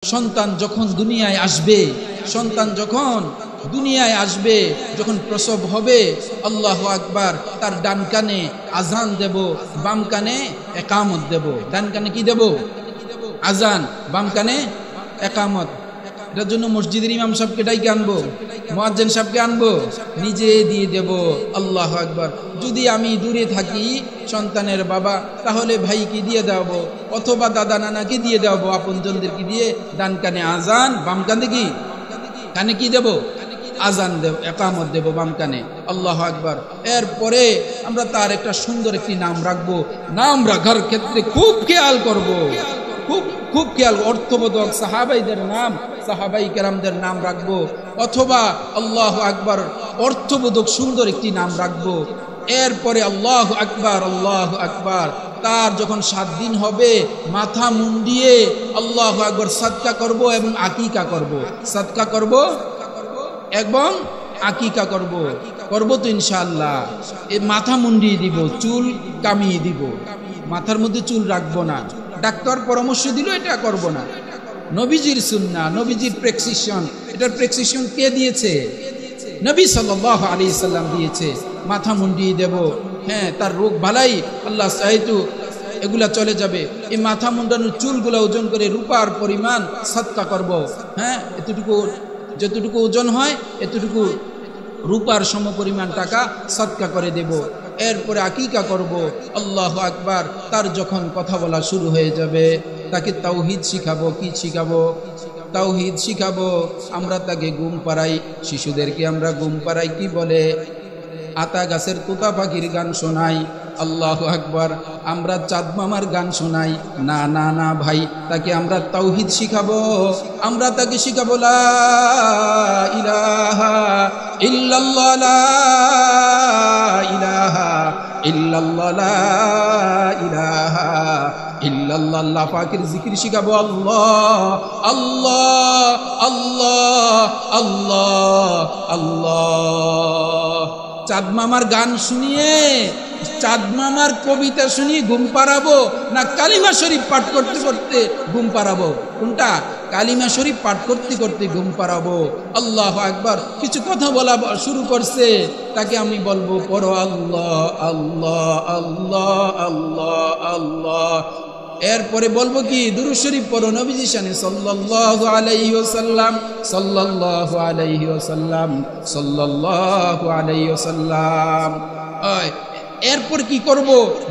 সন্তান যখন দুনিয়ায় আসবে, যখন প্রসব হবে, আল্লাহু আকবার, তার ডান কানে আজান দেব, বাম কানে একামত দেব। ডান কানে কি দেব? আজান, বাম কানে একামত। এটার জন্য মসজিদের ইমাম সাহেবকে ডাইকে আনবো, মুয়াজ্জিন সাহেবকে আনবো, নিজে দিয়ে দেব। আল্লাহু আকবার। যদি আমি দূরে থাকি সন্তানের বাবা, তাহলে ভাইকে দিয়ে দেব, অথবা দাদা নানাকে দিয়ে দেব, আপনজনদেরকে দিয়ে ডান কানে আজান, বাম কানে কি দেব? আজান দেব, একামত দেব বাম কানে। আল্লাহু আকবার। এরপরে আমরা তার একটা সুন্দর একটি নাম রাখবো। নাম রাখার ক্ষেত্রে খুব খেয়াল করব, খুব খেয়াল। অর্থবোধক সাহাবাই কেরামদের নাম রাখবো, অথবা আল্লাহু আকবার অর্থবোধক সুন্দর একটি নাম রাখবো। এরপরে আল্লাহু আকবার, তার যখন 7 দিন হবে, মাথা মুন্ডিয়ে আল্লাহু আকবার সাদকা করব এবং আকিকা করব। সাদকা করব এবং আকিকা করব তো ইনশাআল্লাহ। এই মাথা মুন্ডিয়ে দিব, চুল কামিয়ে দিব, মাথার মধ্যে চুল রাখবো না। ডাক্তার পরামর্শ দিল এটা করব না। নবীজির সুন্নাহ, নবীজির প্রেসক্রিপশন। এটার প্রেসক্রিপশন কে দিয়েছে? নবী সাল্লাল্লাহু আলাইহি সাল্লাম দিয়েছে। মাথা মুন্ডিয়ে দেব। হ্যাঁ, তার রোগ বালাই আল্লাহ চাইতো এগুলা চলে যাবে। এই মাথা মুন্ডানোর চুলগুলা ওজন করে রূপার পরিমাণ সাদকা করব। হ্যাঁ, যতটুকু ওজন হয় এতটুকু রূপার সমপরিমাণ টাকা সাদকা করে দেব। এরপরে আকিকা করব। আল্লাহু আকবার। তার যখন কথা বলা শুরু হয়ে যাবে, তাকে তাওহীদ শিখাবো। কি শিখাবো? তাওহীদ শিখাবো। আমরা তাকে ঘুম পাড়াই, শিশুদেরকে আমরা ঘুম পাড়াই কি বলে? আতা গাছের তোতা পাখির গান শোনাই। আল্লাহু আকবার। আমরা চাঁদ মামার গান শোনাই না, না, না ভাই, তাকে আমরা তাওহীদ শিখাবো। আমরা তাকে শিখাবো লা ইলাহা ইল্লাল্লাহ, লা ইলাহা ইল্লাল্লাহ, লা ইলাহা ইল্লাল্লাহ। আল্লাহ পাকের জিকির শিখাবো। আল্লাহ আল্লাহ আল্লাহ আল্লাহ আল্লাহ। চাঁদ মামার গান শুনিয়ে, চাঁদ মামার কবিতা শুনিয়ে ঘুম পাড়াবো, না কালিমা শরীফ পাঠ করতে করতে ঘুম পাড়াবো? কোনটা? কালিমা শরীফ পাঠ করতে করতে ঘুম পাড়াবো। আল্লাহু আকবার। কিছু কথা বলা শুরু করছে, তাকে আমি বলবো পড়ো আল্লাহ আল্লাহ আল্লাহ আল্লাহ আল্লাহ। এরপরে বলবো কি? দুরূদ শরীফ পড়ো নবীজি শানে সাল্লাল্লাহু আলাইহি ওয়াসাল্লাম, সাল্লাল্লাহু আলাইহি ওয়াসাল্লাম, সাল্লাল্লাহু আলাইহি ওয়াসাল্লাম। এরপর কি করব?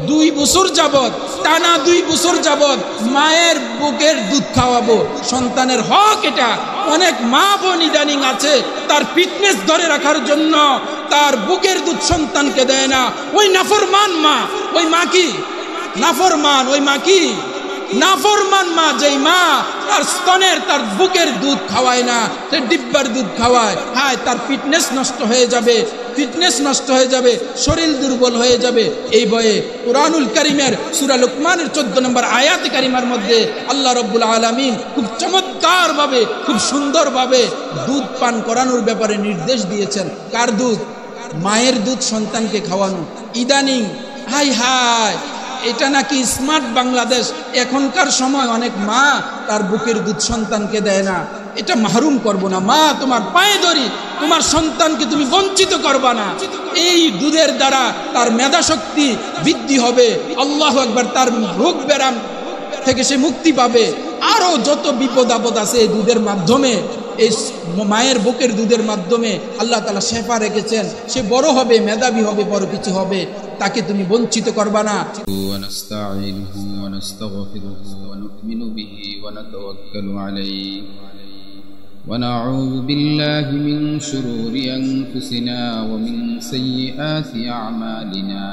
2 বছর যাবত, টানা 2 বছর যাবত মায়ের বুকের দুধ খাওয়াবো। সন্তানের হক এটা। অনেক মা বোন ইদানিং আছে, তার ফিটনেস ধরে রাখার জন্য তার বুকের দুধ সন্তানকে দেয় না। ওই নাফরমান মা, ওই মা কি নাফরমান? ওই মা কি নাফরমান মা? যেই মা তার স্তনের, তার বুকের দুধ খাওয়ায় না, সে ডিব্বার দুধ খাওয়ায়। হ্যাঁ, তার ফিটনেস নষ্ট হয়ে যাবে, শরীর দুর্বল হয়ে যাবে। এই ভয়ে কুরআনুল কারীমের সূরা লুকমানের 14 নম্বর আয়াতে কারিমার মধ্যে আল্লাহ রাব্বুল আলামিন খুব চমৎকার ভাবে, খুব সুন্দর ভাবে দুধ পান করানোর ব্যাপারে নির্দেশ দিয়েছেন। কার দুধ? মায়ের দুধ সন্তানকে খাওয়ানো। ইদানিং হাই হাই, এটা নাকি স্মার্ট বাংলাদেশ। এখনকার সময় অনেক মা তার বুকের দুধ সন্তানকে দেয় না। এটা মাহরুম করব না। মা, তোমার পায়ে ধরি, তোমার সন্তানকে তুমি বঞ্চিত করবা না। এই দুধের দ্বারা তার মেধা শক্তি বৃদ্ধি হবে। আল্লাহু আকবার। তার রোগ ব্যারাম থেকে সে মুক্তি পাবে। আরো যত বিপদ আপদ আছে এই দুধের মাধ্যমে, এই মায়ের বুকের দুধের মাধ্যমে আল্লাহ তাআলা শেফা রেখেছেন। সে বড় হবে, মেধাবী হবে, বড় কিছু হবে। তাকে তুমি বঞ্চিত করবা না। ওয়ানাস্তাঈনুহু ওয়ানাস্তাগফিরুহু ওয়া নু'মিনু বিহি ওয়া নাতাওয়াক্কালু আলাইহি ওয়া নাউযু বিল্লাহি মিন শুরুরি আনফুসিনা ওয়া মিন সাইয়্যাতি আ'মালিনা।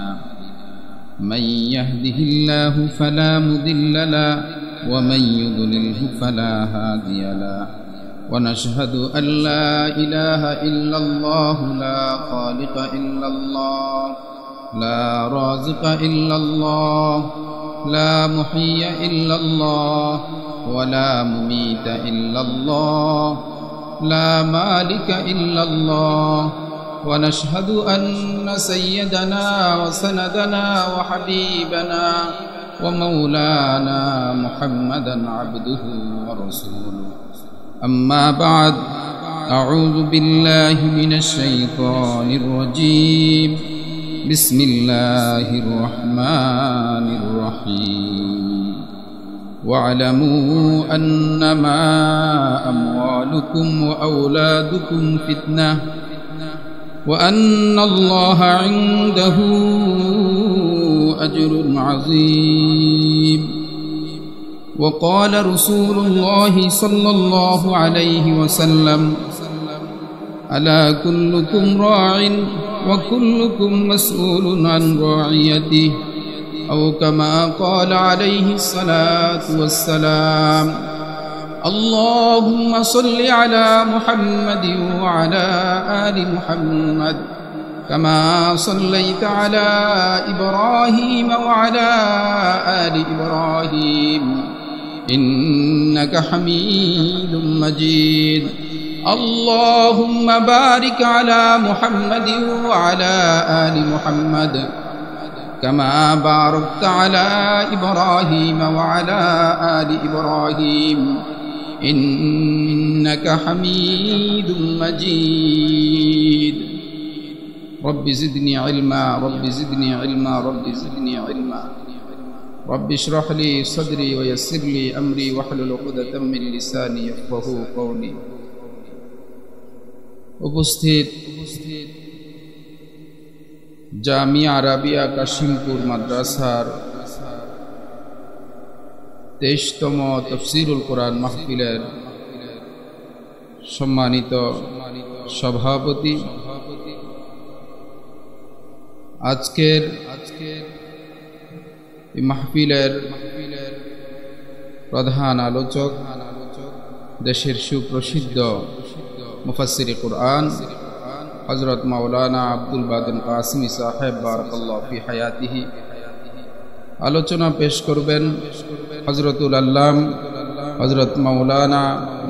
মান ইয়াহদিহিল্লাহু ফালা মুদিল্লা লাহু ওয়া মান ইউদ্লিলহু ফালা হাদিয়া লাহু। ونشهد أن لا إله إلا الله لا خالق إلا الله لا رازق إلا الله لا محيي إلا الله ولا مميت إلا الله لا مالك إلا الله. ونشهد أن سيدنا وسندنا وحبيبنا ومولانا محمدا عبده ورسوله أما بعد أعوذ بالله من الشيطان الرجيم بسم الله الرحمن الرحيم واعلموا أنما أموالكم وأولادكم فتنة وأن الله عنده أجر عظيم وقال رسول الله صلى الله عليه وسلم ألا كلكم راع وكلكم مسؤول عن رعيته أو كما قال عليه الصلاة والسلام اللهم صل على محمد وعلى آل محمد كما صليت على إبراهيم وعلى آل إبراهيم إنك حميد مجيد اللهم بارك على محمد وعلى آل محمد كما باركت على إبراهيم وعلى آل إبراهيم إنك حميد مجيد رب زدني علما رب زدني علما رب زدني علما رب اشرح لي صدري ويسر لي أمري واحلل عقدة من لساني يفقهوا قولي উপস্থিত জামিয়া আরাবিয়া কাশিমপুর মাদ্রাসার 23তম তাফসীরুল কোরআন মাহফিলের সম্মানিত সভাপতি, আজকের এই মাহফিলের প্রধান আলোচক, দেশের সুপ্রসিদ্ধ মুফাসসির কুরআন হযরত মাওলানা আব্দুল বাদিন কাসিমি সাহেব বারাকাল্লাহু ফি হায়াতিহি। আলোচনা পেশ করবেন হযরতুল আল্লাম হযরত মাওলানা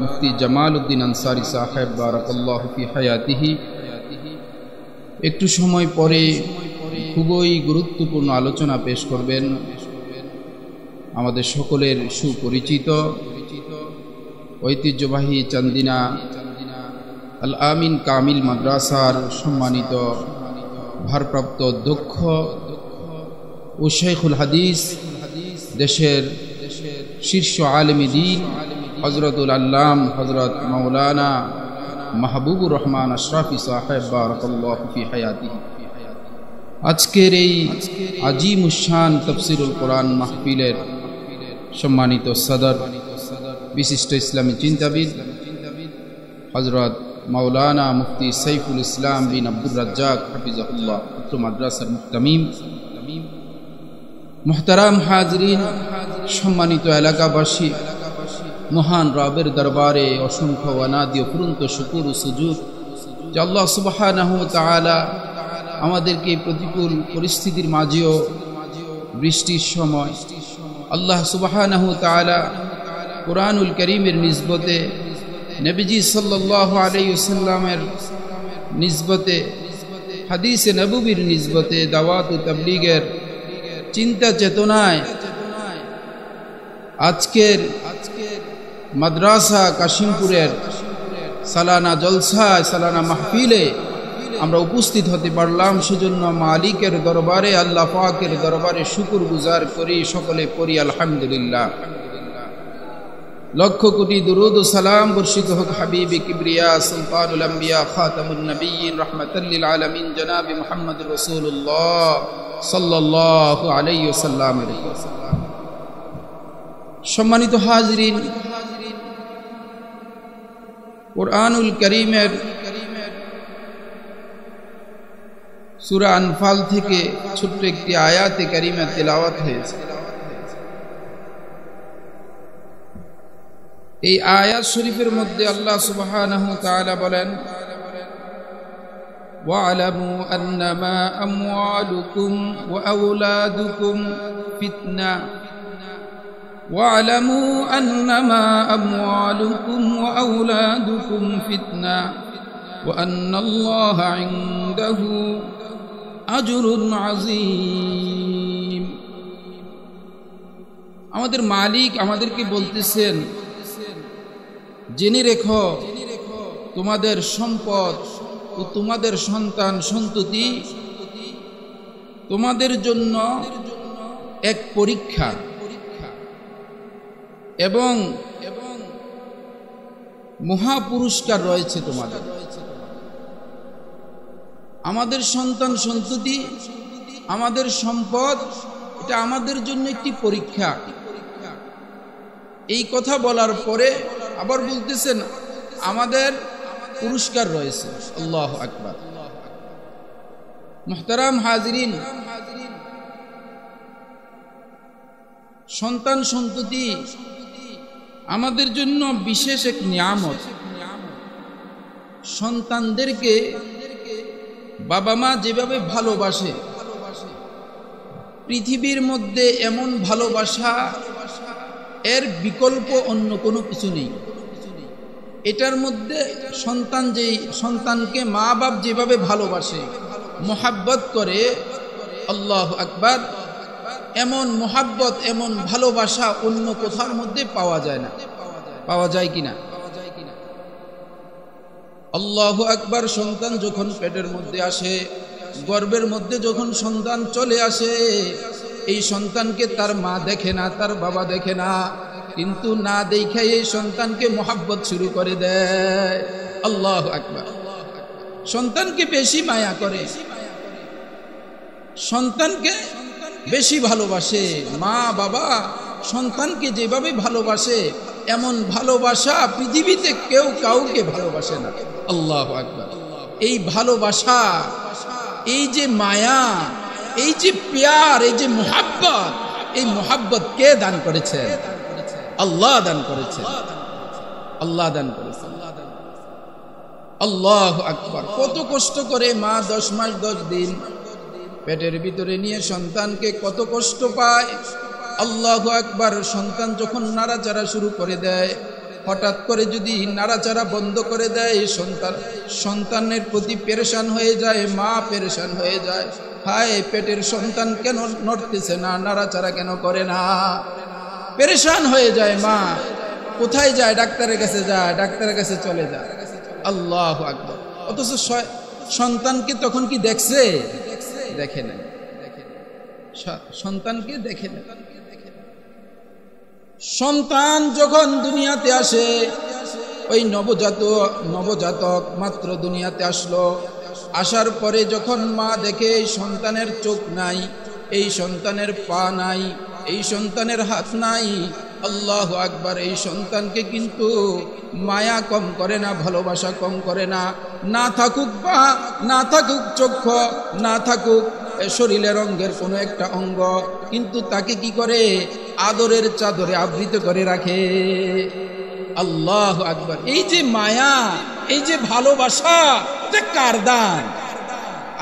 মুফতি জামাল উদ্দিন আনসারী সাহেব বারাকাল্লাহু ফি হায়াতিহি। একটু সময় পরে খুবই গুরুত্বপূর্ণ আলোচনা পেশ করবেন আমাদের সকলের সুপরিচিত ঐতিহ্যবাহী চান্দিনা আল আমিন কামিল মাদ্রাসার সম্মানিত ভারপ্রাপ্ত অধ্যক্ষ ও শাইখুল হাদিস, দেশের শীর্ষ আলেমে দ্বীন হযরতুল আল্লাম হযরত মাওলানা মাহবুবুর রহমান আশরাফি সাহেব বারাকাল্লাহু ফি হায়াতিহি। আজকের এই আজিমুশান তাফসীরুল কোরআন মাহফিলের সম্মানিত সদর, বিশিষ্ট ইসলামী চিন্তাবিদ হযরত মাওলানা মুফতি সাইফুল ইসলাম বিন আব্দুর রাজ্জাক হাফিজাহুল্লাহ, উক্ত মাদ্রাসার মুহতামিম, মুহতারাম হাজরিন, সম্মানিত এলাকাবাসী, মহান রবের দরবারে অসংখ্য অনাদি অফুরন্ত শুকর ও সুজুদ যে আল্লাহ সুবহানাহু ওয়া তাআলা আমাদেরকে প্রতিকূল পরিস্থিতির মাঝেও বৃষ্টির সময় আল্লাহ সুবহানাহু ওয়া তাআলা কুরআনুল কারীমের নিসবতে, নবীজি সাল্লাল্লাহু আলাইহি ওয়াসাল্লামের নিসবতে, হাদিসে নববীর নিসবতে, দাওয়াত ও তাবলীগের চিন্তা চেতনায় আজকের মাদ্রাসা কাশিমপুরের সালানা জলসায়, সালানা মাহফিলে আমরা উপস্থিত হতে পারলাম। সেজন্য মালিকের দরবারে, আল্লাহ পাকের দরবারে শুকর গুজার করি, সকলে পড়ি আলহামদুলিল্লাহ। লক্ষ কোটি দুরুদ ও সালাম বর্ষিত হোক হাবিবে কিবরিয়া সুলতানুল আম্বিয়া খাতামুন নবিয়্যিন রাহমাতাল লিল আলামিন জনাবে মুহাম্মদুর রাসূলুল্লাহ সাল্লাল্লাহু আলাইহি ওয়াসাল্লাম। সম্মানিত হাজরিন, কুরআনুল কারীমের সূরা আনফাল থেকে ছোট্ট একটি আয়াতে কারিমা তেলাওয়াত হয়েছে। এই আয়াত শরীফের মধ্যে আল্লাহ সুবহানাহু ওয়া তাআলা বলেন, ওয়া'লামু আন্নামা আমওয়ালুকুম ওয়া আওলাদুকুম ফিতনা ওয়া'লামু আন্নামা আমওয়ালুকুম ওয়া আওলাদুকুম ফিতনা ওয়া আন্নাল্লাহা ইনদাহু আজরুন আযীম। আমাদের মালিক আমাদেরকে বলতেছেন, জেনে রেখো তোমাদের সম্পদ ও তোমাদের সন্তান সন্ততি তোমাদের জন্য এক পরীক্ষা এবং মহা পুরস্কার রয়েছে তোমাদের। আমাদের সন্তান সন্ততি, আমাদের সম্পদ, এটা আমাদের জন্য একটি পরীক্ষা। এই কথা বলার পরে আবার বলতেছেন আমাদের পুরস্কার রয়েছে। আল্লাহু আকবার। মুহতারাম হাজিরিন, সন্তান সন্ততি আমাদের জন্য বিশেষ এক নিয়ামত। সন্তানদেরকে বাবা মা যেভাবে ভালোবাসে, পৃথিবীর মধ্যে এমন ভালোবাসা এর বিকল্প অন্য কোনো কিছু নেই। এটার মধ্যে সন্তানকে মা বাপ যেভাবে ভালোবাসে, মোহাব্বত করে, আল্লাহু আকবার, এমন মোহাব্বত এমন ভালোবাসা অন্য কোথার মধ্যে পাওয়া যায় না। পাওয়া যায় কিনা? আল্লাহু আকবার। সন্তান যখন পেটের মধ্যে আসে, গর্ভের মধ্যে যখন সন্তান চলে আসে, এই সন্তানকে তার মা দেখে না, তার বাবা দেখে না, কিন্তু না দেখে এই সন্তানকে মোহাব্বত শুরু করে দেয়। আল্লাহু আকবার। সন্তানকে বেশি মায়া করে, সন্তানকে বেশি ভালোবাসে। মা বাবা সন্তানকে যেভাবে ভালোবাসে, এমন ভালোবাসা পৃথিবীতে কেউ কাউকে ভালোবাসে না। আল্লাহু আকবার। এই ভালোবাসা, এই যে মায়া, এই যে প্যার, এই যে মোহাব্বত, এই মোহাব্বত কে দান করেছেন? আল্লাহ দান করেছেন। আল্লাহ দান করেছেন। আল্লাহু আকবার। কত কষ্ট করে মা 10 মাস 10 দিন পেটের ভিতরে নিয়ে সন্তানকে কত কষ্ট পায়। আল্লাহু আকবার। সন্তান যখন নাড়াচাড়া শুরু করে দেয়, হঠাৎ করে যদি নাড়াচাড়া বন্ধ করে দেয়, সন্তানের প্রতি পেরেশান হয়ে যায়, মা পেরেশান হয়ে যায়। হায়, পেটের সন্তান কেন নড়তেছে না, নাড়াচাড়া কেন করে না? পেরেশান হয়ে যায় মা। কোথায় যায়? ডাক্তারের কাছে যায়, ডাক্তারের কাছে চলে যায়। আল্লাহু আকবার। অথচ সন্তানকে তখন কি দেখছে? দেখে না। সন্তানকে দেখে না। সন্তান যখন দুনিয়াতে আসে, ওই নবজাতক মাত্র দুনিয়াতে আসলো, আসার পরে যখন মা দেখে এই সন্তানের চোখ নাই, এই সন্তানের পা নাই, এই সন্তানের হাত নাই, আল্লাহু আকবার, এই সন্তানকে কিন্তু মায়া কম করে না, ভালোবাসা কম করে না। না থাকুক পা, না থাকুক চক্ষু, না থাকুক শরীরের অঙ্গের কোনো একটা অঙ্গ, কিন্তু তাকে কি করে? আদরের চাদরে আবৃত করে রাখে। আল্লাহু আকবার। এই যে মায়া, এই যে ভালোবাসা, এটা কার দান?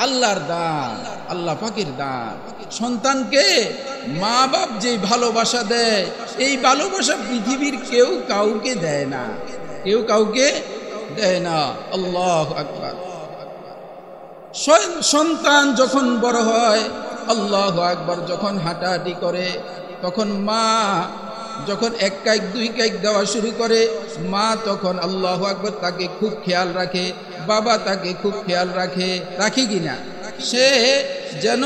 আল্লাহর দান, আল্লাহ পাকের দান। সন্তানকে মা বাপ যে ভালোবাসা দেয়, এই ভালোবাসা পৃথিবীর কেউ কাউকে দেয় না, কেউ কাউকে দেয় না। আল্লাহু আকবার। সন্তান যখন বড় হয়, আল্লাহু আকবার, যখন হাঁটাহাঁটি করে, তখন মা যখন 1 কাইক 2 কাইক দেওয়া শুরু করে, মা তখন আল্লাহু আকবার তাকে খুব খেয়াল রাখে, বাবা তাকে খুব খেয়াল রাখে। রাখে কিনা? সে যেন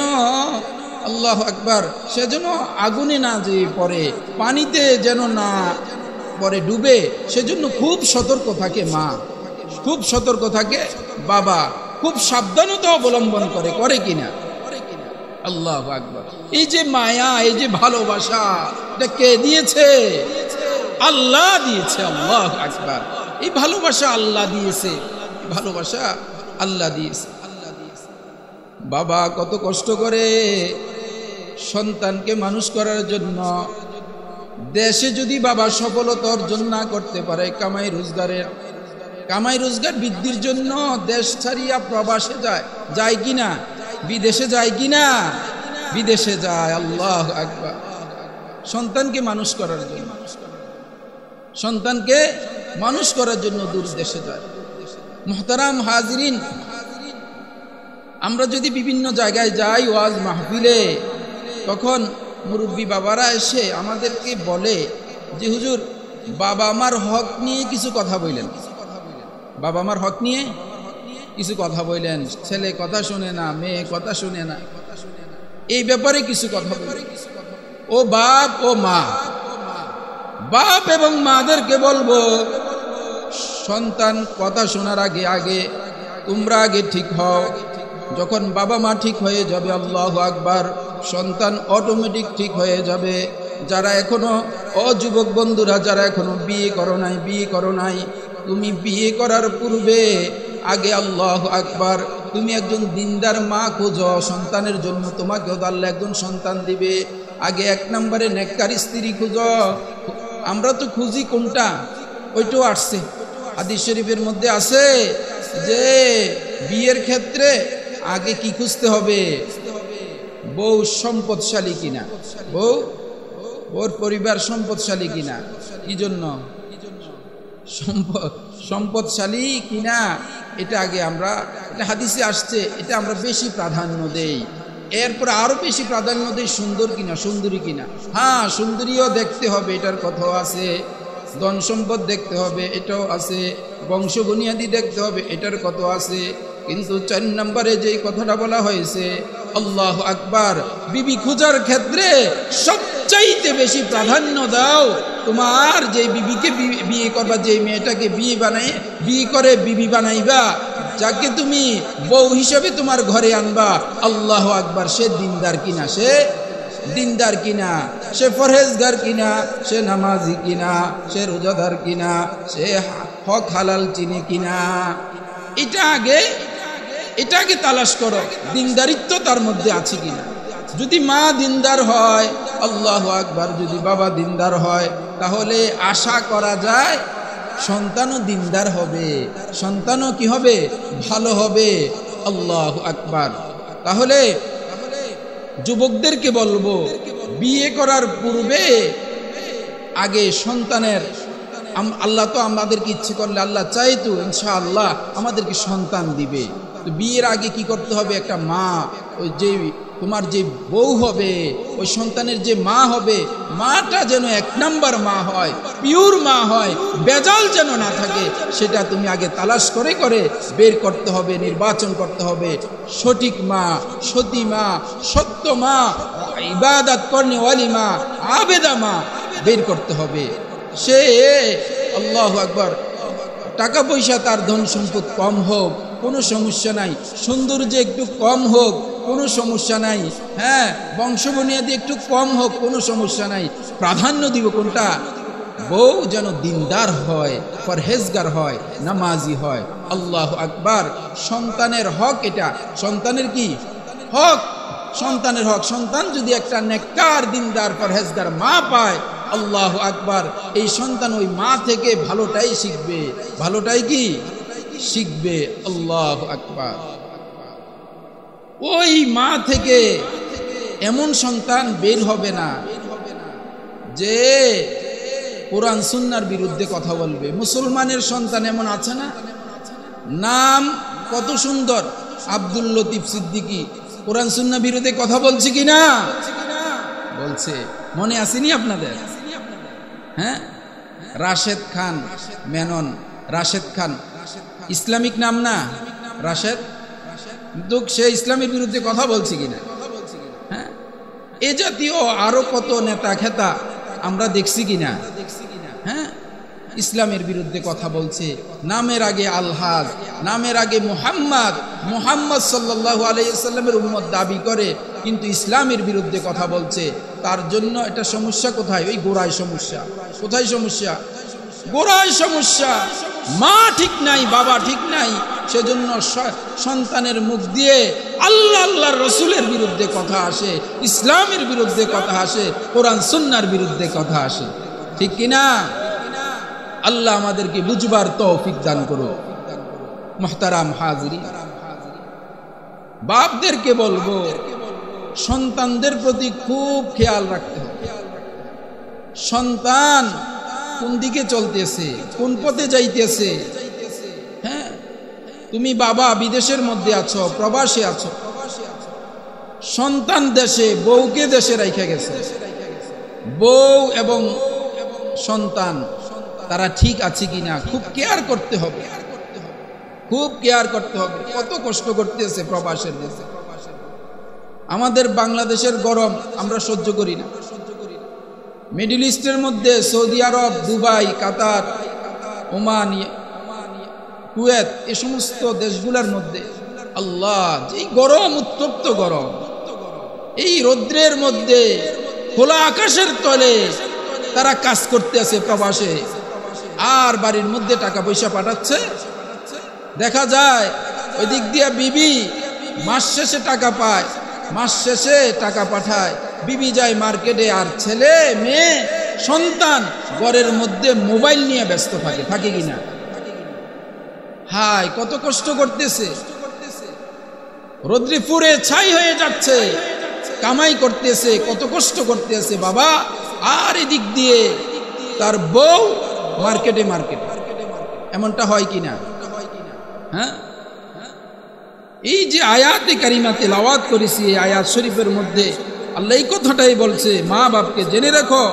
আল্লাহু আকবার, সে যেন আগুনে না যে পড়ে, পানিতে যেন না পড়ে ডুবে, সেজন্য খুব সতর্ক থাকে মা, খুব সতর্ক থাকে বাবা, খুব সাবধানতা অবলম্বন করে কিনা? আল্লাহু আকবার। এই যে মায়া, এই যে ভালোবাসা, এটা কে দিয়েছে? আল্লাহ দিয়েছে। আল্লাহু আকবার। এই ভালোবাসা আল্লাহ দিয়েছে, ভালোবাসা আল্লাহ দিয়েছে। বাবা কত কষ্ট করে সন্তানকে মানুষ করার জন্য। দেশে যদি বাবা সফলতা অর্জন না করতে পারে কামাই রোজগার বৃদ্ধির জন্য, দেশ ছাড়িয়া প্রবাসে যায় কিনা? বিদেশে যায় কিনা? বিদেশে যায়। আল্লাহু আকবার। সন্তানকে মানুষ করার জন্য, সন্তানকে মানুষ করার জন্য দূর দেশে যায়। মুহতারাম হাজিরিন, আমরা যদি বিভিন্ন জায়গায় যাই ওয়াজ মাহফিলে, তখন মুরব্বী বাবারা এসে আমাদেরকে বলে যে হুজুর বাবা মার হক নিয়ে কিছু কথা বললেন, বাবা মার হক নিয়ে কিছু কথা বললেন, ছেলে কথা শুনে না, মেয়ে কথা শুনে না, এই ব্যাপারে কিছু কথা বললেন। ও বাপ ও মা, বাপ এবং মাদেরকে বলবো, সন্তান কথা শোনার আগে তোমরা আগে ঠিক হও। যখন বাবা মা ঠিক হয়ে যাবে, আল্লাহু আকবার, সন্তান অটোমেটিক ঠিক হয়ে যাবে। যারা এখনো যুবক বন্ধুরা, যারা এখনো বিয়ে করো নাই, তুমি বিয়ে করার পূর্বে আগে আল্লাহু আকবার তুমি একজন দিনদার মা খোঁজো সন্তানের জন্য। তোমাকেও আল্লাহ একজন সন্তান দিবে। আগে 1 নম্বরে নেককার স্ত্রী খুঁজো। আমরা তো খুঁজি কোনটা, ওইটাও আসছে হাদিস শরীফের মধ্যে আছে যে বিয়ের ক্ষেত্রে আগে কি খুঁজতে হবে, বউ সম্পদশালী কিনা, বউর পরিবার সম্পদশালী কিনা। কি জন্য সম্পদশালী কিনা এটা আগে আমরা, এটা হাদিসে আসছে, এটা আমরা বেশি প্রাধান্য দেই। এরপর আরো বেশি প্রাধান্য দেই সুন্দর কিনা, সুন্দরী কিনা। হ্যাঁ, সুন্দরীও দেখতে হবে, এটার কথাও আছে। ধন সম্পদ দেখতে হবে, এটাও আছে। বংশ বুনিয়াদি দেখতে হবে, এটার কথাও আছে। কিন্তু 4 নম্বরে যেই কথাটা বলা হয়েছে, আল্লাহু আকবার, বিবি খোঁজার ক্ষেত্রে সবচাইতে বেশি প্রাধান্য দাও তোমার যে বিবিকে বিয়ে করবা, যে মেয়েটাকে বিয়ে করে বিবি বানাইবা, যাকে তুমি বউ হিসেবে তোমার ঘরে আনবা, আল্লাহু আকবার, সে দিনদার কিনা, সে পরহেজগার কিনা, সে নামাজি কিনা, সে রোজাদার কিনা, সে হক হালাল চিনে কিনা। এটা আগে তালাশ করো, দিনদারিত্ব তার মধ্যে আছে কিনা। যদি মা দিনদার হয়, আল্লাহু আকবার, যদি বাবা দিনদার হয়, তাহলে আশা করা যায় সন্তানও দিনদার হবে, সন্তানও কি হবে, ভালো হবে। আল্লাহু আকবার। তাহলে যুবকদেরকে বলবো, বিয়ে করার পূর্বে আগে সন্তানের, আল্লাহ তো আমাদেরকে ইচ্ছে করলে, আল্লাহ চাইতো ইনশাআল্লাহ আমাদেরকে সন্তান দিবে। তো বিয়ের আগে কি করতে হবে, একটা মা, ওই যে তোমার যে বউ হবে, ওই সন্তানের যে মা হবে, মাটা যেন 1 নম্বর মা হয়, পিওর মা হয়, বেজাল যেন না থাকে, সেটা তুমি আগে তালাশ করে বের করতে হবে, নির্বাচন করতে হবে। সঠিক মা, সতী মা, সত্য মা, ইবাদত করনেওয়ালি মা, আবেদা মা বের করতে হবে। সে আল্লাহু আকবার, টাকা পয়সা তার ধন সম্পদ কম হোক কোনো সমস্যা নাই, সৌন্দর্য একটু কম হোক কোনো সমস্যা নাই, হ্যাঁ, বংশবুনিয়াদি একটু কম হোক কোনো সমস্যা নাই। প্রাধান্য দিব কোনটা, বউ যেন দিনদার হয়, পরহেজগার হয়, নামাজি হয়। আল্লাহু আকবার। সন্তানের হক এটা, সন্তানের কি হক, সন্তানের হক। সন্তান যদি একটা নেককার দিনদার পরহেজগার মা পায়, আল্লাহু আকবার, এই সন্তান ওই মা থেকে ভালোটাই শিখবে, ভালোটাই কি শিখবে। আল্লাহু আকবার। ওই মা থেকে এমন সন্তান বের হবে না যে কোরআন সুন্নাহর বিরুদ্ধে কথা বলবে। মুসলমানের সন্তান এমন আছে না, নাম কত সুন্দর, আব্দুল লতিফ সিদ্দিকী, কোরআন সুন্নাহ বিরুদ্ধে কথা বলছে কিনা, বলছে। মনে আসেনি আপনাদের? হ্যাঁ, রাশেদ খান মেনন, রাশেদ খান ইসলামিক নাম না, রাশেদ, কিন্তু সে ইসলামের বিরুদ্ধে কথা বলছে কিনা। হ্যাঁ, এ জাতীয় আরো কত নেতা খেতা আমরা দেখছি কিনা। হ্যাঁ, ইসলামের বিরুদ্ধে কথা বলছে। নামের আগে আলহাজ, নামের আগে মুহাম্মদ সাল্লাল্লাহু আলাইহি ওয়াসাল্লামের উম্মত দাবি করে, কিন্তু ইসলামের বিরুদ্ধে কথা বলছে। তার জন্য এটা সমস্যা কোথায়? ওই গোড়ায় সমস্যা। কোথায় সমস্যা? গোড়ায় সমস্যা। মা ঠিক নাই, বাবা ঠিক নাই, সেজন্য সন্তানের মুখ দিয়ে আল্লাহর রসুলের বিরুদ্ধে কথা আসে, ইসলামের বিরুদ্ধে কথা আসে, কোরআন সুন্নাহর বিরুদ্ধে কথা আসে। ঠিক কিনা? আল্লাহ আমাদেরকে বুঝবার তৌফিক দান করুন। মুহতারাম হাজিরিন, বাপদেরকে বলবো, সন্তানদের প্রতি খুব খেয়াল রাখতে হবে। সন্তান কোন দিকে চলতেছে, কোন পথে যাইতেছে। হ্যাঁ, তুমি বাবা বিদেশের মধ্যে আছো, প্রবাসে আছো, সন্তান দেশে, বউকে দেশে রাইখা গেছে। বউ এবং সন্তান তারা ঠিক আছে কিনা খুব কেয়ার করতে হবে, খুব কেয়ার করতে হবে। কত কষ্ট করতেছে প্রবাসের দেশে। আমাদের বাংলাদেশের গরম আমরা সহ্য করি না। মিডল ইস্টের মধ্যে সৌদি আরব, দুবাই, কাতার, ওমান, কুয়েত, এই সমস্ত দেশগুলোর মধ্যে আল্লাহ যে গরম, উত্তপ্ত গরম, এই রৌদ্রের মধ্যে খোলা আকাশের তলে তারা কাজ করতে আছে প্রবাসে, আর বাড়ির মধ্যে টাকা পয়সা পাঠাচ্ছে। দেখা যায় ওই দিক দিয়ে বিবি মাস শেষে টাকা পায়, মাস শেষে টাকা পাঠায়, বিবি যায় মার্কেটে, আর ছেলে মেয়ে সন্তান ঘরের মধ্যে মোবাইল নিয়ে ব্যস্ত থাকে, থাকে কিনা? হায় কত কষ্ট করতেছে, রোদ্রে পুড়ে ছাই হয়ে যাচ্ছে, কামাই করতেছে, কত কষ্ট করতেছে বাবা। আর এদিক দিয়ে তার বউ মার্কেটে মার্কেটে, এমনটা হয় কিনা? হ্যাঁ, এই যে আয়াতে কারিমা তেলাওয়াত করেছি, এই আয়াত শরীফের মধ্যে আল্লাহ এই কথাটাই বলছে, মা বাপকে জেনে রাখো,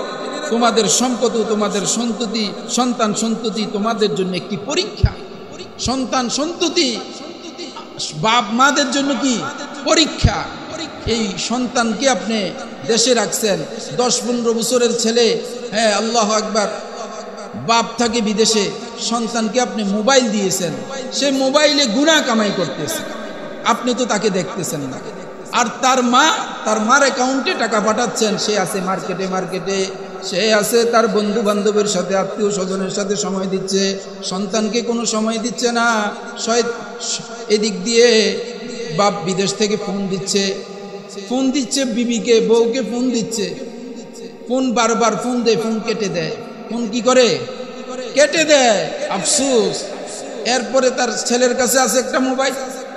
তোমাদের সম্পদ, তোমাদের সন্ততি, সন্তান সন্ততি তোমাদের জন্য একটি পরীক্ষা। সন্তান সন্ততি বাপ মাদের জন্য কি পরীক্ষা। এই সন্তানকে আপনি দেশে রাখছেন, 10-15 বছরের ছেলে, হ্যাঁ আল্লাহু আকবার, বাপ থাকে বিদেশে, সন্তানকে আপনি মোবাইল দিয়েছেন, সে মোবাইলে গুনাহ কামাই করতেছে, আপনি তো তাকে দেখতেছেন না। আর তার মার অ্যাকাউন্টে টাকা পাঠাচ্ছেন, সে আছে মার্কেটে মার্কেটে, সে আছে তার বন্ধু বান্ধবের সাথে, আত্মীয় স্বজনের সাথে সময় দিচ্ছে, সন্তানকে কোনো সময় দিচ্ছে না। এদিক দিয়ে বাপ বিদেশ থেকে ফোন দিচ্ছে বিবিকে, বউকে ফোন দিচ্ছে, ফোন বারবার ফোন দেয়, ফোন কেটে দেয়। ফোন কি করে? কেটে দেয়, আফসোস। এরপরে তার ছেলের কাছে আছে একটা মোবাইল,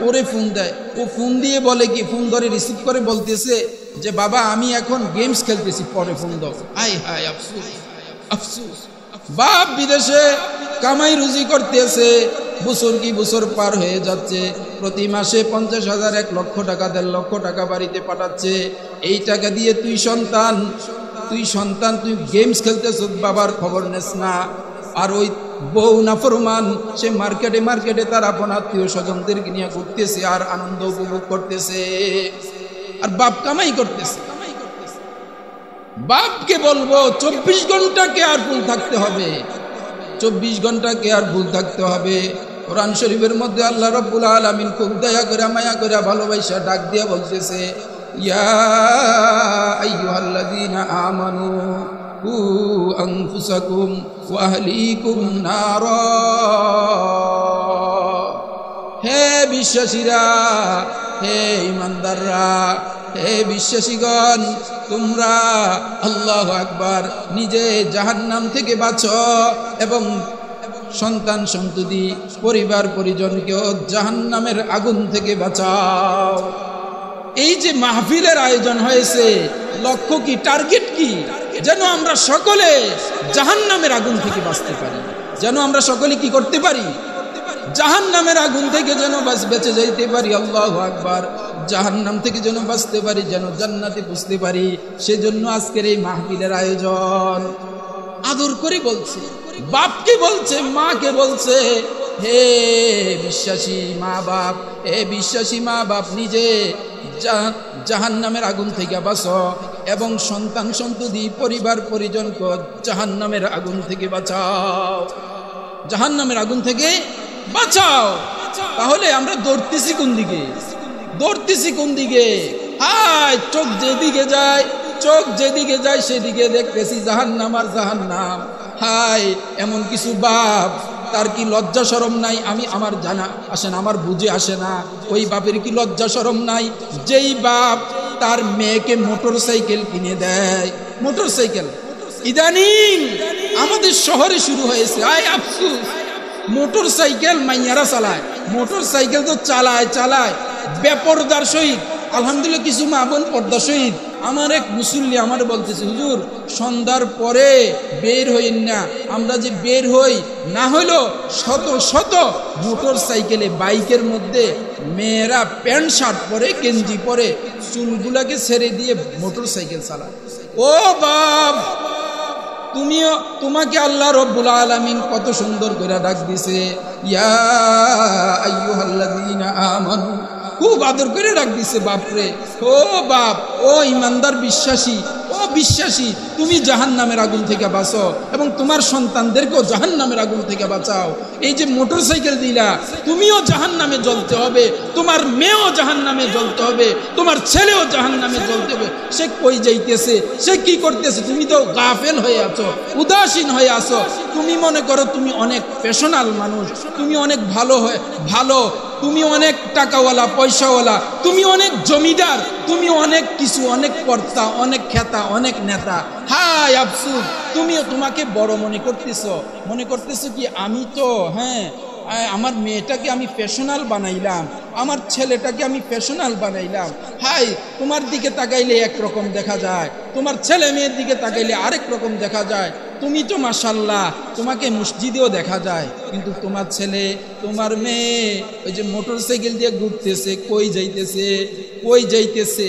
ওরে ফোন দেয়, ও ফোন দিয়ে বলে কি, ফোন ধরে রিসিভ করে বলতেছে যে বাবা আমি এখন গেমস খেলতেছি, পরে ফোন দাও। হায় হায়, আফসোস আফসোস। বাপ বিদেশে কামাই রুজি করতেছে, বছর কি বছর পার হয়ে যাচ্ছে, প্রতি মাসে 50,000, 1 লক্ষ টাকা, 1.5 লক্ষ টাকা বাড়িতে পাঠাচ্ছে। এই টাকা দিয়ে তুই সন্তান তুই গেমস খেলতেছ, বাবার খবর নেস না। আর ওই বউ নাফরমান, সে মার্কেটে মার্কেটে তার আপন আত্মীয় স্বজনদেরকে নিয়ে ঘুরতেছে আর আনন্দ উপভোগ করতেছে, আর বাপ কামাই করতেছে। বাপকে বলবো 24 ঘন্টা কেয়ারফুল থাকতে হবে, 24 ঘন্টা কেয়ারফুল থাকতে হবে। কোরআন শরীফের মধ্যে আল্লাহ রাব্বুল আলামিন খুব দয়া করে, মায়া করে, ভালোবাসা ডাক দিয়ে বলতেছে, ইয়া আইয়ুহাল্লাযীনা আমানু কু আনফুসাকুম ওয়া আহলিকুম নারা। হে বিশ্বাসীরা, হে ইমানদাররা, হে বিশ্বাসীগণ, তোমরা আল্লাহু আকবার নিজে জাহান্নাম থেকে বাঁচো এবং সন্তান সন্ততি পরিবার পরিজনকেও জাহান্নামের আগুন থেকে বাঁচাও। এই যে মাহফিলের আয়োজন হয়েছে, লক্ষ্য কি, টার্গেট কি? যেন আমরা সকলে জাহান্নামের আগুন থেকে বাঁচতে পারি, যেন আমরা সকলে কি করতে পারি, জাহান্নামের আগুন থেকে যেন বেঁচে যাইতে পারি। আল্লাহু আকবার। জাহান্নাম থেকে যেন বাঁচতে পারি, যেন জান্নাতে বুঝতে পারি, সেজন্য আজকের এই মাহফিলের আয়োজন। আদর করে বলছে, বাপকে বলছে, মাকে বলছে, হে বিশ্বাসী মা বাপ, হে বিশ্বাসী মা বাপ, নিজে জাহান্নামের আগুন থেকে বাঁচো এবং সন্তান সন্ততি পরিবার পরিজনকে জাহান্নামের আগুন থেকে বাঁচাও, জাহান্নামের আগুন থেকে বাঁচাও। তাহলে আমরা দৌড়তেছি কোন দিকে? হায়, চোখ যেদিকে যায় সেদিকে দেখতেছি জাহান্নাম আর জাহান্নাম। হায়, এমন কিছু বাপ, তার কি লজ্জা শরম নাই? আমার জানা আসে না, আমার বুঝে আসে না, ওই বাপের কি লজ্জা শরম নাই? যেই বাপ তার মেয়েকে মোটরসাইকেল কিনে দেয়, মোটরসাইকেল ইদানিং আমাদের শহরে শুরু হয়েছে। আয় আফসোস, মোটরসাইকেল মাইয়ারা চালায়, মোটরসাইকেল তো চালায় বেপরদার সহিত, আলহামদুলিল্লাহ কিছু মা বোন পর্দা শহীদ। আমার এক মুসল্লি আমার বলতেছে, হুজুর সন্ধ্যার পরে বের হইন না, আমরা যে বের হই না হইলো শত শত মোটর সাইকেলে বাইকের মধ্যে মেয়েরা প্যান্ট শার্ট পরে গেঞ্জি পরে চুলগুলাকে ছেড়ে দিয়ে মোটর সাইকেল চালায়। ও বাপ, তোমাকে আল্লাহ রব্বুল আলামিন কত সুন্দর করে ডাক দিছে, ইয়া আইয়ুহাল্লাযীনা আমানু, খুব আদর করে ডাক দিছে বাপরে। ও বাপ, ও ইমানদার বিশ্বাসী, ও বিশ্বাসী, তুমি জাহান্নামের আগুন থেকে বাঁচো এবং তোমার সন্তানদেরকেও জাহান্নামের আগুন থেকে বাঁচাও। এই যে মোটর সাইকেল দিলা, তুমিও জাহান্নামে জ্বলতে হবে, তোমার মেয়েও জাহান্নামে জ্বলতে হবে, তোমার ছেলেও জাহান্নামে জ্বলতে হবে। সে কই যাইতেছে, সে কি করতেছে, তুমি তো গাফেল হয়ে আছো, উদাসীন হয়ে আছো। তুমি মনে করো তুমি অনেক পেশনাল মানুষ, তুমি অনেক ভালো, তুমি অনেক টাকাওয়ালা পয়সাওয়ালা, তুমি অনেক জমিদার, তুমি অনেক কিছু, অনেক কর্তা, অনেক খেতা, অনেক নেতা। হায় আফসোস, তোমাকে বড় মনে করতেছো কি আমি তো আমার মেয়েটাকে আমি ফ্যাশনাল বানাইলাম, আমার ছেলেটাকে আমি ফ্যাশনাল বানাইলাম। হাই, তোমার দিকে তাকাইলে একরকম দেখা যায়, তোমার ছেলে মেয়ের দিকে তাকাইলে আরেক রকম দেখা যায়। তুমি তো মাশাআল্লাহ, তোমাকে মসজিদেও দেখা যায়, কিন্তু তোমার ছেলে তোমার মেয়ে ওই যে মোটর সাইকেল দিয়ে ঘুরতেছে, কই যাইতেছে,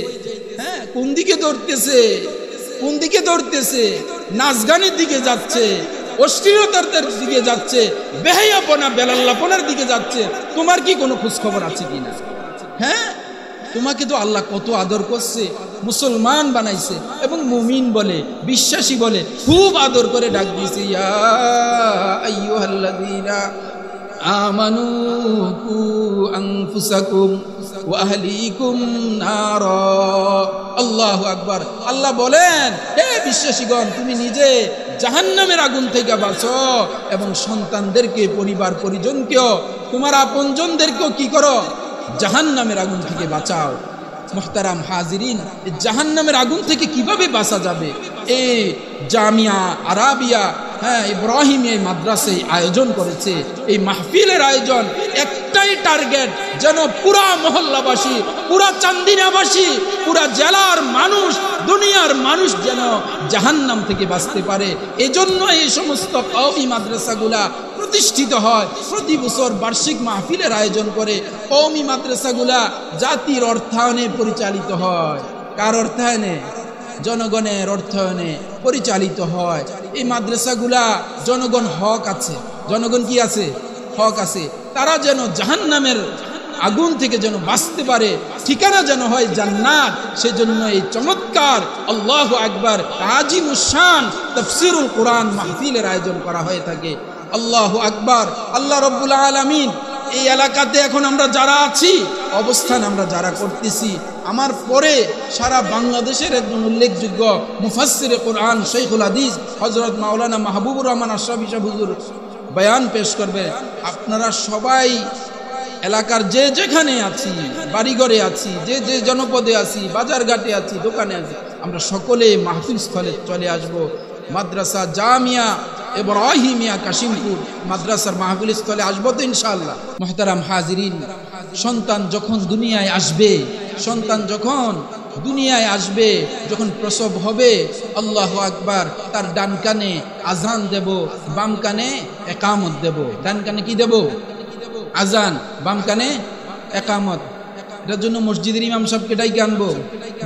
হ্যাঁ, কোন দিকে দৌড়তেছে, নাচ গানের দিকে যাচ্ছে, অশ্লীলতার দিকে যাচ্ছে, বেহায়াপনা বেলাল্লাপনার দিকে যাচ্ছে। তোমার কি কোনো খোঁজ খবর আছে কিনা? হ্যাঁ, তোমাকে তো আল্লাহ কত আদর করছে, মুসলমান বানাইছে এবং মুমিন বলে, বিশ্বাসী বলে খুব আদর করে ডাক দিয়েছে, ইয়া আইয়ুহাল্লাযীনা আমানু কু আনফুসাকুম ওয়া আহলিকুম নারা। আল্লাহু আকবার। আল্লাহ বলেন, হে বিশ্বাসীগণ, তুমি নিজে জাহান্নামের আগুন থেকে বাঁচো এবং সন্তানদেরকে, পরিবার পরিজনকেও, তোমার আপনজনদেরকেও কি করো, জাহান্নামের আগুন থেকে বাঁচাও। মুহতারাম হাজিরিন, জাহান্নামের আগুন থেকে কিভাবে বাঁচা যাবে? এই জামিয়া আরাবিয়া ইব্রাহিম এই মাদ্রাসায় আয়োজন করেছে, এই মাহফিলের আয়োজন, একটাই টার্গেট, যেন পুরা মহল্লাবাসী, পুরা চান্দিনাবাসী, পুরা জেলার মানুষ, দুনিয়ার মানুষ যেন জাহান্নাম থেকে বাঁচতে পারে। এজন্য এই সমস্ত কওমি মাদ্রাসাগুলা প্রতিষ্ঠিত হয়, প্রতি বছর বার্ষিক মাহফিলের আয়োজন করে। কওমি মাদ্রাসাগুলা জাতির অর্থায়নে পরিচালিত হয়। কার অর্থায়নে? জনগণের অর্থায়নে পরিচালিত হয়। এই মাদ্রাসাগুলা জনগণ হক আছে, জনগণ কি আছে? হক আছে। তারা যেন জাহান্নামের আগুন থেকে যেন বাঁচতে পারে, ঠিকানা যেন হয় জান্নাত, সেজন্য এই চমৎকার আল্লাহু আকবার আজিমুশ শান তাফসীরুল কোরআন মাহফিলের আয়োজন করা হয়ে থাকে। আল্লাহু আকবার। আল্লাহ রাব্বুল আলামিন এই এলাকাতে এখন আমরা যারা আছি, অবস্থান আমরা যারা করতেছি, আমার পরে সারা বাংলাদেশের একজন উল্লেখযোগ্য মুফাসসিরে কোরআন শাইখুল হাদিস হযরত মাওলানা মাহবুবুর রহমান আশরাফি সাহেব হুজুর বয়ান পেশ করবে। আপনারা সবাই এলাকার যে যেখানে আছি, বাড়িঘরে আছি, যে যে জনপদে আছি, বাজারঘাটে আছি, দোকানে আছি, আমরা সকলে মাহফিল স্থলে চলে আসব। মাদ্রাসা জামিয়া ইব্রাহিমিয়া কাশিমপুর মাদ্রাসার মাহফিল স্থলে আসবো তো ইনশাআল্লাহ। মুহতারাম হাজিরিন, সন্তান যখন দুনিয়ায় আসবে, যখন প্রসব হবে, আল্লাহু আকবার, তার ডান কানে আজান দেব, বাম কানে একামত দেব। ডান কানে কি দেব? আজান, বাম কানে একামত। এটার জন্য মসজিদের ইমাম সাহেবকে ডাইকে আনবো,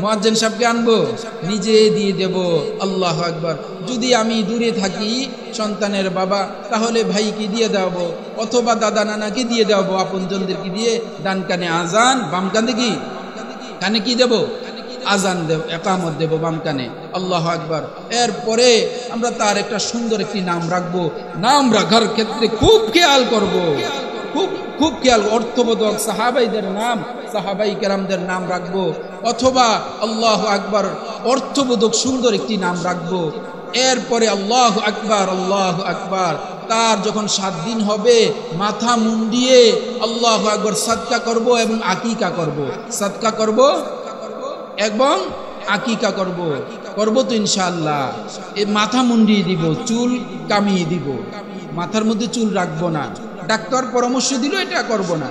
মুয়াজ্জিন সাহেবকে আনবো, নিজে দিয়ে দেব। আল্লাহু আকবার। যদি আমি দূরে থাকি সন্তানের বাবা, তাহলে ভাইকে দিয়ে দেব, অথবা দাদা নানাকে দিয়ে দেব, আপনজনদেরকে দিয়ে ডান কানে আজান, বাম কানে কি দেব? আজান দেব, একামত দেব বাম কানে। আল্লাহু আকবার। এরপরে আমরা তার একটা সুন্দর একটি নাম রাখবো। নাম রাখার ক্ষেত্রে খুব খেয়াল করব, খুব খেয়াল, অর্থবোধক সাহাবাইদের নাম, সাহাবাই কেরামদের নাম রাখবো, অথবা আল্লাহু আকবার অর্থবোধক সুন্দর একটি নাম রাখবো। এরপরে আল্লাহু আকবার, তার যখন 7 দিন হবে, মাথা মুন্ডিয়ে আল্লাহু আকবার সাদকা করব এবং আকিকা করব। সাদকা করব এবং আকিকা করব তো ইনশাআল্লাহ। এই মাথা মুন্ডিয়ে দিব, চুল কামিয়ে দিব, মাথার মধ্যে চুল রাখবো না। ডাক্তার পরামর্শ দিল এটা করব না,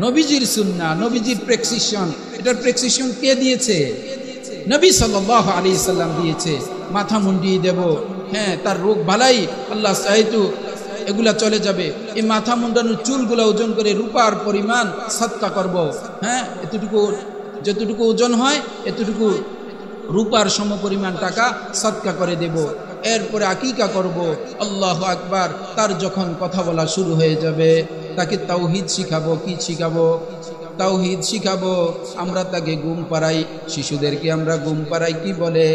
নবীজির সুন্নাহ, নবীজির প্রেসক্রিপশন, এটার প্রেসক্রিপশন কে দিয়েছে? নবী সাল্লাল্লাহু আলাইহি সাল্লাম দিয়েছে। মাথা মুন্ডিয়ে দেব, হ্যাঁ, তার রোগ বালাই আল্লাহ চাইতো এগুলা চলে যাবে। এই মাথা মুন্ডানোর চুলগুলা ওজন করে রূপার পরিমাণ সদকা করব, হ্যাঁ, এতটুকু যতটুকু ওজন হয় এতটুকু রূপার সমপরিমাণ টাকা সদকা করে দেব। এরপরে আকিকা করব। আল্লাহু আকবার। তার যখন কথা বলা শুরু হয়ে যাবে তাকে তাওহীদ শিখাবো। কি শিখাবো? তাওহীদ শিখাবো। আমরা তাকে ঘুম পাড়াই, শিশুদেরকে আমরা ঘুম পাড়াই কি বলে?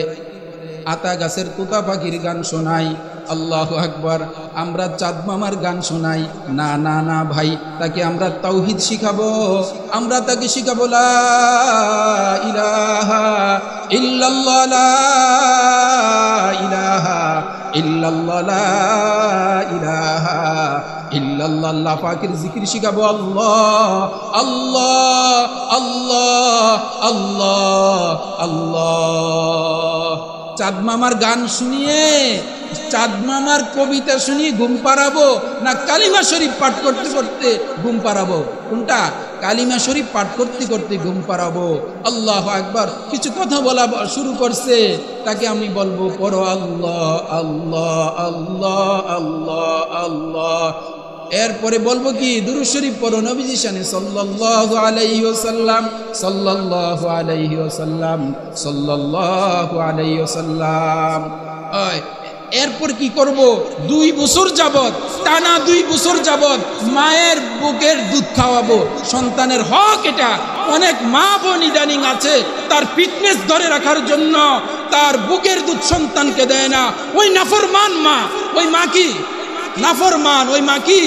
আতা গাছের তোতা পাখির গান শোনাই। আল্লাহু আকবার। আমরা চাঁদ মামার গান শোনাই না, না, না ভাই, তাকে আমরা তাওহীদ শিখাবো। আমরা তাকে শিখাবো লা ইলাহা ইল্লাল্লাহ, লা ইলাহা ইল্লাল্লাহ, লা ইলাহা ইল্লাল্লাহ। আল্লাহ পাকের জিকির শিখাবো। আল্লাহ আল্লাহ আল্লাহ আল্লাহ আল্লাহ। চাঁদ মামার গান শুনিয়ে, চাঁদ মামার কবিতা শুনিয়ে ঘুম পাড়াবো, না কালিমা শরীফ পাঠ করতে করতে ঘুম পাড়াবো? কোনটা? কালিমা শরীফ পাঠ করতে করতে ঘুম পাড়াবো। আল্লাহু আকবার। কিছু কথা বলা শুরু করছে, তাকে আমি বলবো পড়ো আল্লাহ আল্লাহ আল্লাহ আল্লাহ আল্লাহ। এরপরে বলবো কি? দুরূদ শরীফ পড়ো নবীজি শানে সাল্লাল্লাহু আলাইহি ওয়াসাল্লাম, সাল্লাল্লাহু আলাইহি ওয়াসাল্লাম, সাল্লাল্লাহু আলাইহি ওয়াসাল্লাম। এরপর কি করব? 2 বছর যাবত, টানা 2 বছর যাবত মায়ের বুকের দুধ খাওয়াবো। সন্তানের হক এটা। অনেক মা বোন ইদানিং আছে তার ফিটনেস ধরে রাখার জন্য তার বুকের দুধ সন্তানকে দেয় না। ওই নাফরমান মা, ওই মা কি নাফরমান? ওই মা কি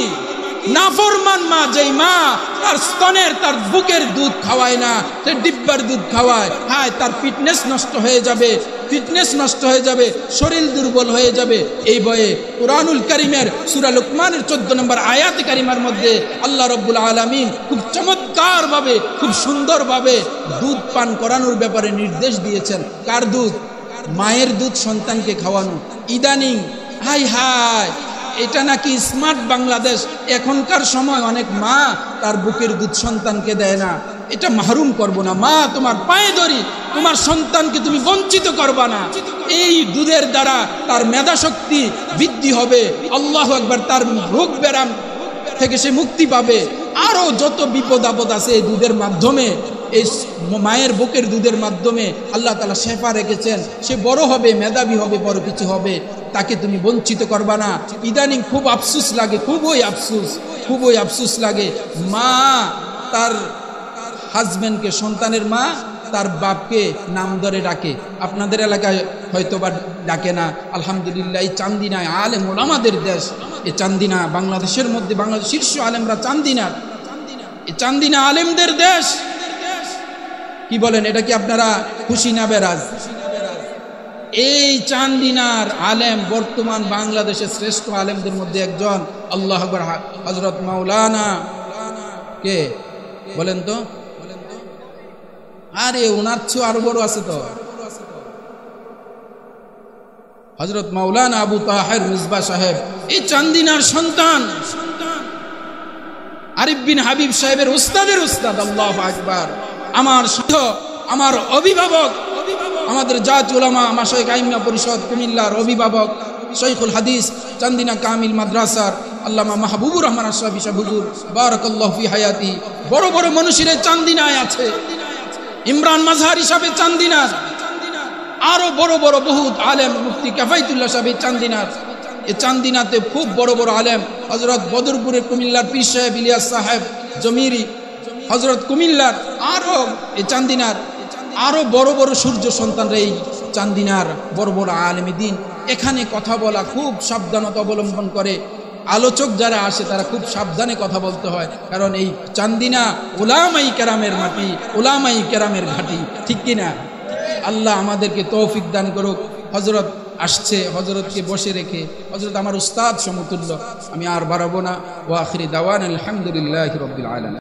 নাফরমান মা? যেই মা তার স্তনের, তার বুকের দুধ খাওয়ায় না, সে ডিব্বার দুধ খাওয়ায়। হ্যাঁ, তার ফিটনেস নষ্ট হয়ে যাবে, ফিটনেস নষ্ট হয়ে যাবে, শরীর দুর্বল হয়ে যাবে। এই ভয়ে কুরআনুল কারীমের সূরা লুকমানের 14 নম্বর আয়াতে কারিমার মধ্যে আল্লাহ রাব্বুল আলামিন খুব চমৎকারভাবে, খুব সুন্দরভাবে দুধ পান করানোর ব্যাপারে নির্দেশ দিয়েছেন। কার দুধ? মায়ের দুধ সন্তানকে খাওয়ানো। ইদানিং হাই হাই, এটা নাকি স্মার্ট বাংলাদেশ। এখনকার সময় অনেক মা তার বুকের দুধ সন্তানকে দেয় না। এটা মাহরুম করব না। মা, তোমার পায়ে ধরি, তোমার সন্তানকে তুমি বঞ্চিত করবা না। এই দুধের দ্বারা তার মেধা শক্তি বৃদ্ধি হবে। আল্লাহু আকবার। তার রোগ ব্যারাম থেকে সে মুক্তি পাবে। আরো যত বিপদ আপদ আছে এই দুধের মাধ্যমে, এই মায়ের বুকের দুধের মাধ্যমে আল্লাহ তাআলা শেফা রেখেছেন। সে বড় হবে, মেধাবী হবে, বড় কিছু হবে। তাকে তুমি বঞ্চিত করবা না। ইদানিং খুব আফসোস লাগে, খুবই আফসোস লাগে। মা তার হাজবেন্ডকে, সন্তানের মা তার বাপকে নাম ধরে ডাকে। আপনাদের এলাকায় হয়তো বা ডাকে না। আলহামদুলিল্লাহ, এই চান্দিনায় আলেম ওলামাদের দেশ। এই চান্দিনা বাংলাদেশের মধ্যে, বাংলাদেশ শীর্ষ আলেমরা চান্দিনার, এই চান্দিনা আলেমদের দেশ। কি বলেন? এটা কি আপনারা খুশি না বেরাজ? এই চান্দিনার আলেম বর্তমান বাংলাদেশের শ্রেষ্ঠ আলেমদের মধ্যে একজন। আল্লাহু আকবার। হযরত মাওলানা কে বলেন তো? আরে ওনার চেয়ে আরো বড় আছে তো। হযরত মাওলানা আবু তাহের মিসবাহ সাহেব, এই চান্দিনার সন্তান, আরিফ বিন হাবিব সাহেবের উস্তাদের উস্তাদ। আল্লাহু আকবার। আমার অভিভাবক, আমাদের জাতীয় উলামা মাশায়েখ আইম্মা পরিষদ কুমিল্লার অভিভাবক, শাইখুল হাদিস চান্দিনা কামিল মাদ্রাসার আল্লামা মাহবুবুর রহমান আশরাফি সাহেব হুজুর বারাকাল্লাহু ফি হায়াতি। বড় বড় মানুষের চান্দিনায় আছে। ইমরান মাজহারি সাহেব চান্দিনার। আরো বড় বড় বহুত আলেম, মুফতি কাফাইতুল্লাহ সাহেব চান্দিনার। এই চান্দিনাতে খুব বড় বড় আলেম। হযরত বদরপুরের কুমিল্লার পীর সাহেব ইলিয়াস সাহেব জমিরি, হযরত কুমিল্লার, আরো এই চান্দিনার আরো বড় বড় সূর্য সন্তানরা এই চান্দিনার বড় বড় আলেমে দিন। এখানে কথা বলা খুব সাবধানতা অবলম্বন করে। আলোচক যারা আসে তারা খুব সাবধানে কথা বলতে হয়, কারণ এই চান্দিনা উলামাই কেরামের মাটি, উলামাই কেরামের ঘাঁটি। ঠিক কিনা? আল্লাহ আমাদেরকে তৌফিক দান করুক। হযরত আসছে, হযরতকে বসে রেখে, হযরত আমার উস্তাদ সমতুল্য, আমি আর বাড়াবো না। ওয়া আখিরি দাওয়ানা আলহামদুলিল্লাহি রাব্বিল আলামিন।